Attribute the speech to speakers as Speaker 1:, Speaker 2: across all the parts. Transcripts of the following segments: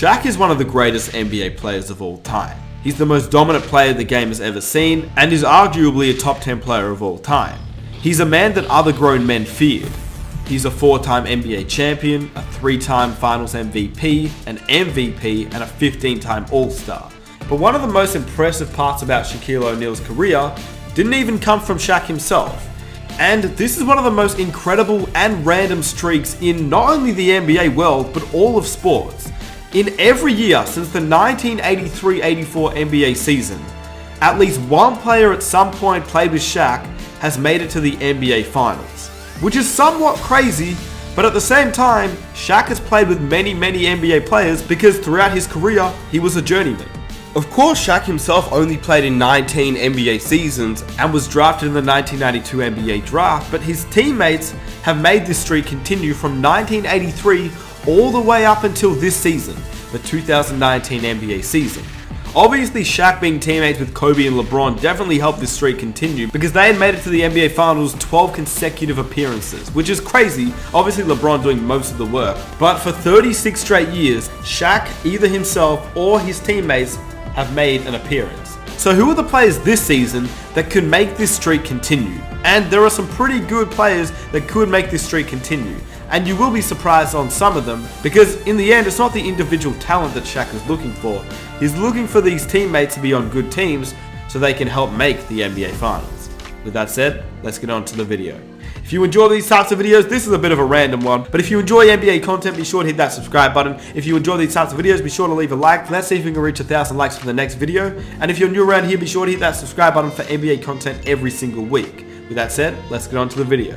Speaker 1: SHAQ is one of the greatest NBA players of all time. He's the most dominant player the game has ever seen, and is arguably a top 10 player of all time. He's a man that other grown men feared. He's a 4-time NBA champion, a 3-time Finals MVP, an MVP, and a 15-time All-Star. But one of the most impressive parts about Shaquille O'Neal's career didn't even come from Shaq himself. And this is one of the most incredible and random streaks in not only the NBA world, but all of sports. In every year since the 1983-84 NBA season, at least one player at some point played with Shaq has made it to the NBA Finals. Which is somewhat crazy, but at the same time, Shaq has played with many NBA players because throughout his career, he was a journeyman. Of course, Shaq himself only played in 19 NBA seasons and was drafted in the 1992 NBA draft, but his teammates have made this streak continue from 1983 all the way up until this season, the 2019 NBA season. Obviously, Shaq being teammates with Kobe and LeBron definitely helped this streak continue because they had made it to the NBA Finals 12 consecutive appearances, which is crazy, obviously LeBron doing most of the work. But for 36 straight years, Shaq, either himself or his teammates, have made an appearance. So who are the players this season that could make this streak continue? And there are some pretty good players that could make this streak continue. And you will be surprised on some of them, because in the end, it's not the individual talent that Shaq is looking for. He's looking for these teammates to be on good teams so they can help make the NBA Finals. With that said, let's get on to the video. If you enjoy these types of videos, this is a bit of a random one, but if you enjoy NBA content, be sure to hit that subscribe button. If you enjoy these types of videos, be sure to leave a like. Let's see if we can reach 1,000 likes for the next video. And if you're new around here, be sure to hit that subscribe button for NBA content every single week. With that said, let's get on to the video.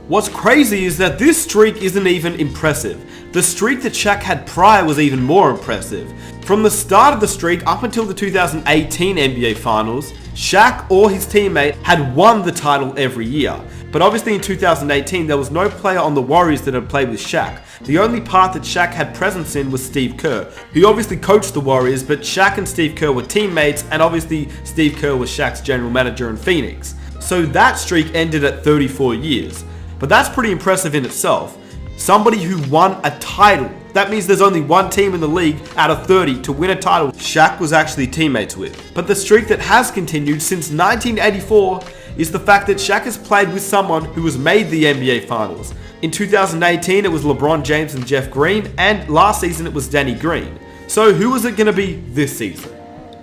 Speaker 1: What's crazy is that this streak isn't even impressive. The streak that Shaq had prior was even more impressive. From the start of the streak up until the 2018 NBA Finals, Shaq or his teammate had won the title every year. But obviously in 2018 there was no player on the Warriors that had played with Shaq. The only part that Shaq had presence in was Steve Kerr, who obviously coached the Warriors, but Shaq and Steve Kerr were teammates, and obviously Steve Kerr was Shaq's general manager in Phoenix. So that streak ended at 34 years. But that's pretty impressive in itself. Somebody who won a title. That means there's only one team in the league out of 30 to win a title Shaq was actually teammates with. But the streak that has continued since 1984 is the fact that Shaq has played with someone who has made the NBA Finals. In 2018 it was LeBron James and Jeff Green, and last season it was Danny Green. So who is it going to be this season?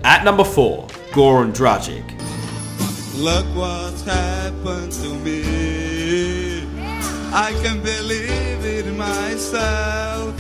Speaker 1: At number 4, Goran Dragic.
Speaker 2: Look what's happened to me. I can't believe it myself.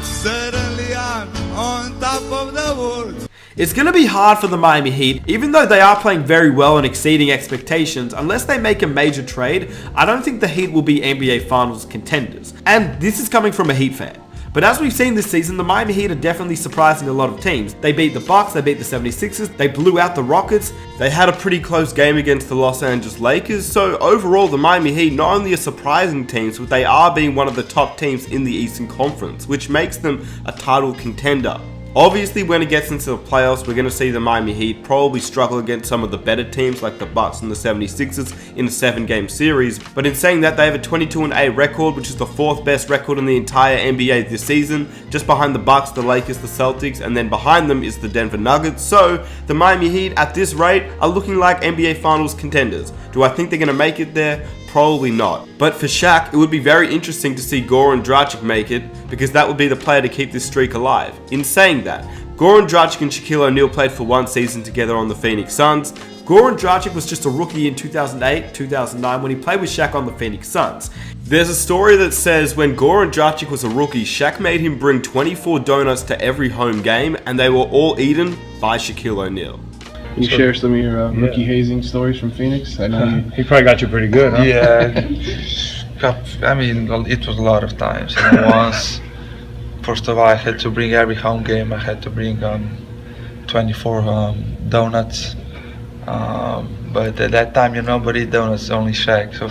Speaker 2: Suddenly I'm on top of the world.
Speaker 1: It's going to be hard for the Miami Heat, even though they are playing very well and exceeding expectations. Unless they make a major trade, I don't think the Heat will be NBA Finals contenders. And this is coming from a Heat fan. But as we've seen this season, the Miami Heat are definitely surprising a lot of teams. They beat the Bucks, they beat the 76ers, they blew out the Rockets, they had a pretty close game against the Los Angeles Lakers. So overall, the Miami Heat not only are surprising teams, but they are being one of the top teams in the Eastern Conference, which makes them a title contender. Obviously, when it gets into the playoffs, we're going to see the Miami Heat probably struggle against some of the better teams like the Bucks and the 76ers in a 7-game series. But in saying that, they have a 22-8 record, which is the 4th best record in the entire NBA this season, just behind the Bucks, the Lakers, the Celtics, and then behind them is the Denver Nuggets. So the Miami Heat at this rate are looking like NBA Finals contenders. Do I think they're going to make it there? Probably not. But for Shaq, it would be very interesting to see Goran Dragic make it, because that would be the player to keep this streak alive. In saying that, Goran Dragic and Shaquille O'Neal played for one season together on the Phoenix Suns. Goran Dragic was just a rookie in 2008-2009 when he played with Shaq on the Phoenix Suns. There's a story that says when Goran Dragic was a rookie, Shaq made him bring 24 donuts to every home game, and they were all eaten by Shaquille O'Neal.
Speaker 3: Can you share some of your rookie hazing stories from Phoenix? I know
Speaker 4: he probably got you pretty good, huh?
Speaker 5: Yeah, I mean, it was a lot of times. You know, once, first of all, I had to bring every home game. I had to bring 24 donuts. But at that time, nobody eat donuts, only Shaq. So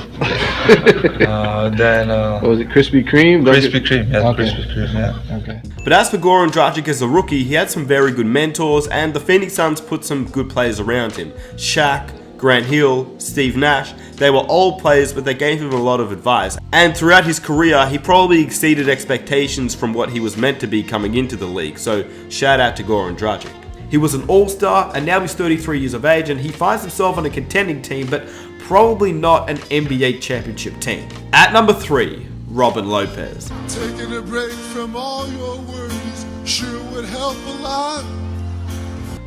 Speaker 5: then,
Speaker 3: what was it, Krispy Kreme?
Speaker 5: Krispy Kreme, yeah,
Speaker 3: okay.
Speaker 5: Krispy Kreme, yeah.
Speaker 3: Okay.
Speaker 1: But as for Goran Dragic as a rookie, he had some very good mentors, and the Phoenix Suns put some good players around him. Shaq, Grant Hill, Steve Nash, they were old players, but they gave him a lot of advice. And throughout his career, he probably exceeded expectations from what he was meant to be coming into the league. So shout out to Goran Dragic. He was an all-star, and now he's 33 years of age, and he finds himself on a contending team, but probably not an NBA championship team. At number 3, Robin Lopez.
Speaker 4: Taking a break from all your worries sure would help a lot.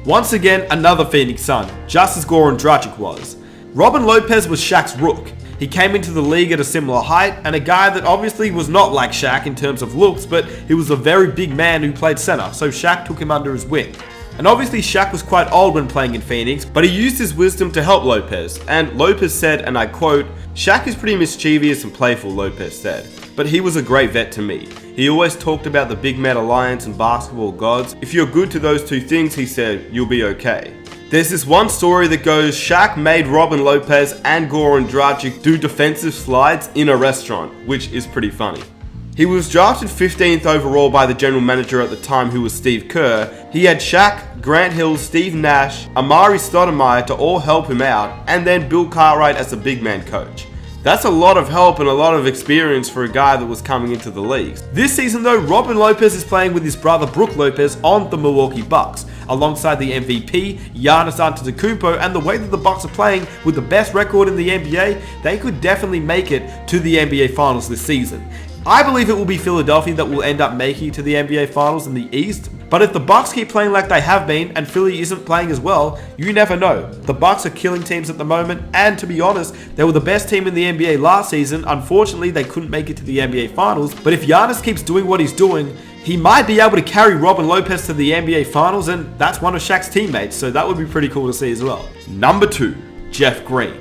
Speaker 1: Once again, another Phoenix Sun, just as Goran Dragic was. Robin Lopez was Shaq's rook. He came into the league at a similar height, and a guy that obviously was not like Shaq in terms of looks, but he was a very big man who played center, so Shaq took him under his wing. And obviously Shaq was quite old when playing in Phoenix, but he used his wisdom to help Lopez. And Lopez said, and I quote, "Shaq is pretty mischievous and playful," Lopez said, "but he was a great vet to me. He always talked about the big man alliance and basketball gods. If you're good to those two things," he said, "you'll be okay." There's this one story that goes, Shaq made Robin Lopez and Goran Dragic do defensive slides in a restaurant, which is pretty funny. He was drafted 15th overall by the general manager at the time, who was Steve Kerr. He had Shaq, Grant Hill, Steve Nash, Amari Stoudemire to all help him out, and then Bill Cartwright as a big man coach. That's a lot of help and a lot of experience for a guy that was coming into the league. This season though, Robin Lopez is playing with his brother Brook Lopez on the Milwaukee Bucks, alongside the MVP, Giannis Antetokounmpo, and the way that the Bucks are playing with the best record in the NBA, they could definitely make it to the NBA Finals this season. I believe it will be Philadelphia that will end up making it to the NBA Finals in the East, but if the Bucks keep playing like they have been and Philly isn't playing as well, you never know. The Bucks are killing teams at the moment, and to be honest, they were the best team in the NBA last season. Unfortunately, they couldn't make it to the NBA Finals, but if Giannis keeps doing what he's doing, he might be able to carry Robin Lopez to the NBA Finals, and that's one of Shaq's teammates, so that would be pretty cool to see as well. Number 2, Jeff Green.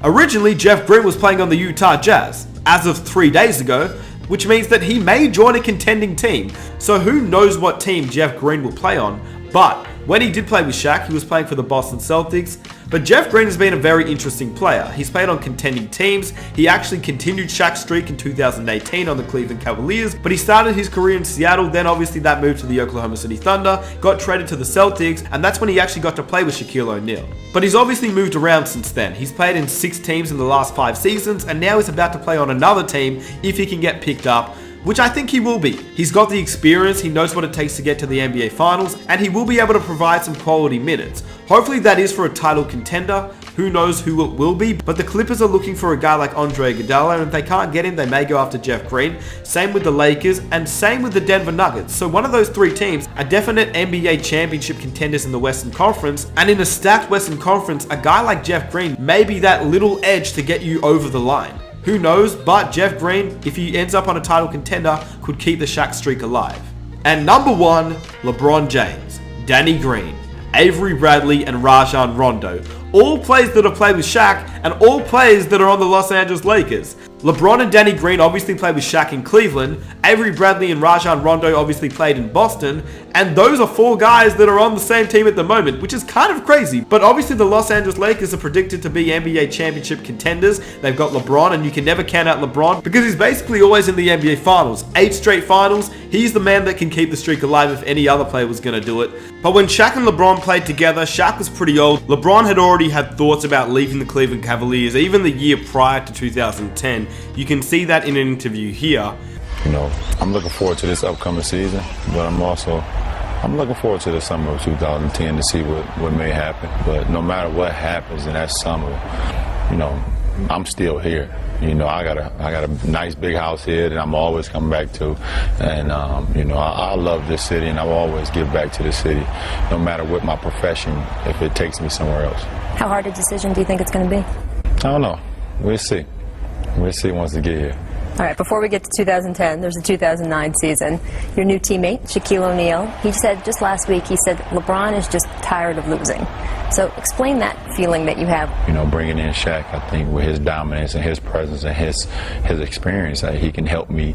Speaker 1: Originally, Jeff Green was playing on the Utah Jazz. As of 3 days ago, which means that he may join a contending team. So who knows what team Jeff Green will play on, but when he did play with Shaq, he was playing for the Boston Celtics. But Jeff Green has been a very interesting player. He's played on contending teams. He actually continued Shaq's streak in 2018 on the Cleveland Cavaliers, but he started his career in Seattle, then obviously that moved to the Oklahoma City Thunder, got traded to the Celtics, and that's when he actually got to play with Shaquille O'Neal. But he's obviously moved around since then. He's played in 6 teams in the last 5 seasons, and now he's about to play on another team if he can get picked up, which I think he will be. He's got the experience, he knows what it takes to get to the NBA Finals, and he will be able to provide some quality minutes. Hopefully that is for a title contender. Who knows who it will be, but the Clippers are looking for a guy like Andre Iguodala, and if they can't get him, they may go after Jeff Green. Same with the Lakers, and same with the Denver Nuggets. So one of those 3 teams are definite NBA championship contenders in the Western Conference, and in a stacked Western Conference, a guy like Jeff Green may be that little edge to get you over the line. Who knows, but Jeff Green, if he ends up on a title contender, could keep the Shaq streak alive. And number 1, LeBron James, Danny Green, Avery Bradley, and Rajon Rondo. All players that have played with Shaq, and all players that are on the Los Angeles Lakers. LeBron and Danny Green obviously played with Shaq in Cleveland. Avery Bradley and Rajon Rondo obviously played in Boston. And those are 4 guys that are on the same team at the moment, which is kind of crazy. But obviously the Los Angeles Lakers are predicted to be NBA championship contenders. They've got LeBron, and you can never count out LeBron because he's basically always in the NBA Finals. 8 straight finals. He's the man that can keep the streak alive if any other player was going to do it. But when Shaq and LeBron played together, Shaq was pretty old. LeBron had already had thoughts about leaving the Cleveland Cavaliers even the year prior to 2010. You can see that in an interview here.
Speaker 6: You know, I'm looking forward to this upcoming season, but I'm looking forward to the summer of 2010 to see what may happen. But no matter what happens in that summer, you know, I'm still here. You know, I got a nice big house here that I'm always coming back to, and you know, I love this city, and I'll always give back to the city, no matter what my profession, if it takes me somewhere else.
Speaker 7: How hard a decision do you think it's going to be?
Speaker 6: I don't know. We'll see. We'll see once we get here.
Speaker 7: All right, before we get to 2010, there's the 2009 season. Your new teammate, Shaquille O'Neal, he said just last week, he said LeBron is just tired of losing. So explain that feeling that you have. You
Speaker 6: know, bringing in Shaq, I think with his dominance and his presence and his experience, he can help me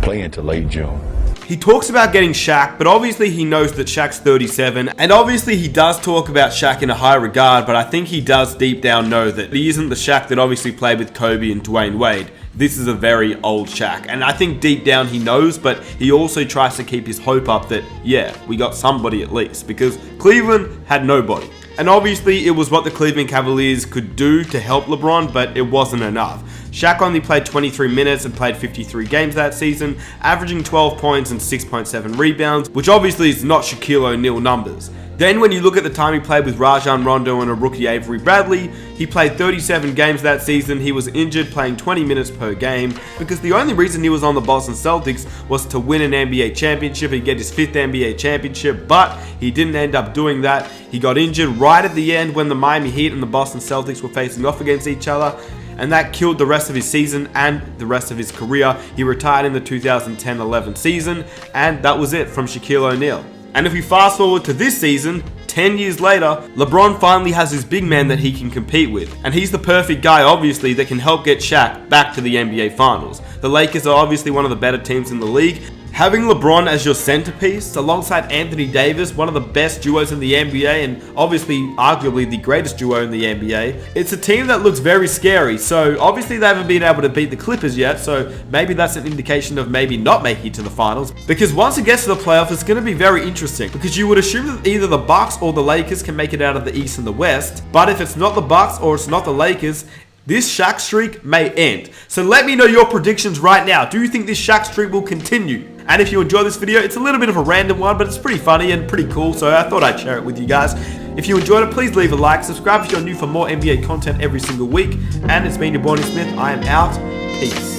Speaker 6: play into late June.
Speaker 1: He talks about getting Shaq, but obviously he knows that Shaq's 37, and obviously he does talk about Shaq in a high regard, but I think he does deep down know that he isn't the Shaq that obviously played with Kobe and Dwayne Wade. This is a very old Shaq, and I think deep down he knows, but he also tries to keep his hope up that, yeah, we got somebody at least, because Cleveland had nobody. And obviously it was what the Cleveland Cavaliers could do to help LeBron, but it wasn't enough. Shaq only played 23 minutes and played 53 games that season, averaging 12 points and 6.7 rebounds, which obviously is not Shaquille O'Neal numbers. Then when you look at the time he played with Rajon Rondo and a rookie Avery Bradley, he played 37 games that season. He was injured, playing 20 minutes per game, because the only reason he was on the Boston Celtics was to win an NBA championship and get his 5th NBA championship, but he didn't end up doing that. He got injured right at the end when the Miami Heat and the Boston Celtics were facing off against each other, and that killed the rest of his season and the rest of his career. He retired in the 2010-11 season, and that was it from Shaquille O'Neal. And if we fast forward to this season, 10 years later, LeBron finally has his big man that he can compete with. And he's the perfect guy, obviously, that can help get Shaq back to the NBA Finals. The Lakers are obviously one of the better teams in the league. Having LeBron as your centerpiece, alongside Anthony Davis, one of the best duos in the NBA, and obviously, arguably the greatest duo in the NBA, it's a team that looks very scary. So obviously they haven't been able to beat the Clippers yet, so maybe that's an indication of maybe not making it to the finals. Because once it gets to the playoffs, it's going to be very interesting, because you would assume that either the Bucks or the Lakers can make it out of the East and the West, but if it's not the Bucks or it's not the Lakers, this Shaq streak may end. So let me know your predictions right now. Do you think this Shaq streak will continue? And if you enjoy this video, it's a little bit of a random one, but it's pretty funny and pretty cool, so I thought I'd share it with you guys. If you enjoyed it, please leave a like, subscribe if you're new for more NBA content every single week, and it's been your boy Smith. I am out. Peace.